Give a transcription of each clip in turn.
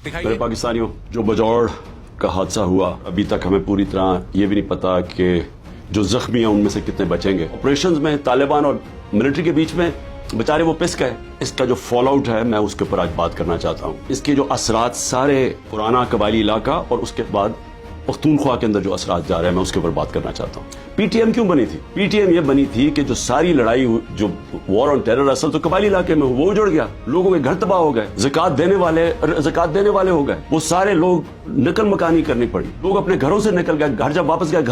मेरे पाकिस्तानियों, जो बजौड़ का हादसा हुआ, अभी तक हमें पूरी तरह ये भी नहीं पता कि जो जख्मी हैं उनमें से कितने बचेंगे। ऑपरेशंस में तालिबान और मिलिट्री के बीच में बेचारे वो पिस गए। इसका जो फॉल आउट है, मैं उसके ऊपर आज बात करना चाहता हूँ। इसके जो असरात सारे पुराना कबायली इलाका और उसके बाद पख्तूनख्वा के अंदर जो असरात जा रहे हैं, मैं उसके ऊपर बात करना चाहता हूँ। पीटीएम क्यों बनी थी? पीटीएम ये बनी थी कि जो सारी लड़ाई, जो वॉर ऑन टेरर असल तो कबायली इलाके में वो उजड़ गया, लोगों के घर तबाह हो गए, ज़कात देने वाले हो गए, वो सारे लोग नकल मकानी करनी पड़ी, लोग अपने घरों से निकल गए, घर जब वापस गए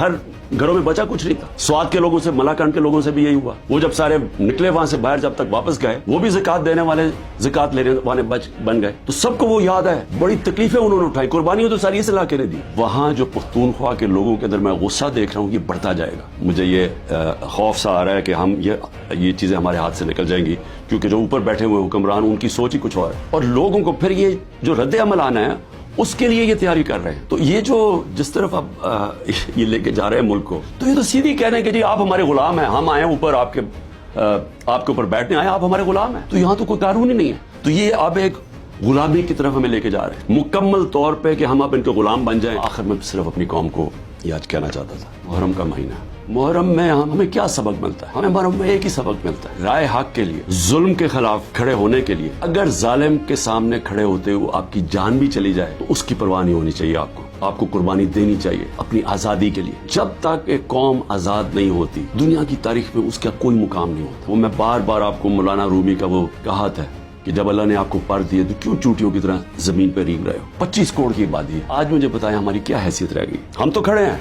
घरों में बचा कुछ नहीं था। स्वात के लोगों से, मलाकंड के लोगों से भी यही हुआ। वो जब सारे निकले वहां से बाहर, जब तक वापस गए, वो भी ज़कात देने वाले, ज़कात लेने वाले बन गए। तो सबको वो याद है, बड़ी तकलीफें उन्होंने उठाई, कुर्बानियां तो सारी इस इलाके ने दी। वहां जो पख्तूनख्वा के लोगों के अंदर मैं गुस्सा देख रहा हूँ, ये बढ़ता जाएगा। मुझे ये खौफ सा आ रहा है कि हम ये चीजें हमारे हाथ से निकल जाएंगी, क्योंकि जो ऊपर बैठे हुए हुक्मरान, उनकी सोच ही कुछ और है, और लोगों को फिर ये जो रद्द अमल आना है उसके लिए ये तैयारी कर रहे हैं। तो ये जो जिस तरफ आप ये लेके जा रहे हैं मुल्क को, तो ये तो सीधी कह रहे हैं कि जी आप हमारे गुलाम हैं, हम आए ऊपर आपके ऊपर बैठने आए, आप हमारे गुलाम हैं। तो यहाँ तो कोई कानून ही नहीं है। तो ये अब एक गुलामी की तरफ हमें लेके जा रहे हैं, मुकम्मल तौर पे कि हम अब इनके गुलाम बन जाएं। आखिर में सिर्फ अपनी कौम को ये आज कहना चाहता था, मुहर्रम का महीना, मुहर्रम में हमें क्या सबक मिलता है? हमें मुहर्रम में एक ही सबक मिलता है, राय हक के लिए, जुल्म के खिलाफ खड़े होने के लिए। अगर जालिम के सामने खड़े होते हुए आपकी जान भी चली जाए तो उसकी परवाह नहीं होनी चाहिए। आपको कुर्बानी देनी चाहिए अपनी आजादी के लिए। जब तक एक कौम आजाद नहीं होती, दुनिया की तारीख में उसका कोई मुकाम नहीं होता। वो मैं बार बार आपको मौलाना रूमी का वो कहावत है कि जब अल्लाह ने आपको पर दिए तो क्यों चूटियों की तरह जमीन पर रींग रहे हो? 25 करोड़ की आबादी। आज मुझे बताएं हमारी क्या हैसियत रह गई? हम तो खड़े हैं।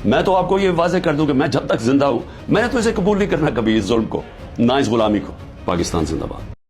मैं तो आपको ये वाज़ेह कर दूं कि मैं जब तक जिंदा हूं, मैंने तो इसे कबूल नहीं करना कभी, इस जुल्म को, ना इस गुलामी को। पाकिस्तान जिंदाबाद।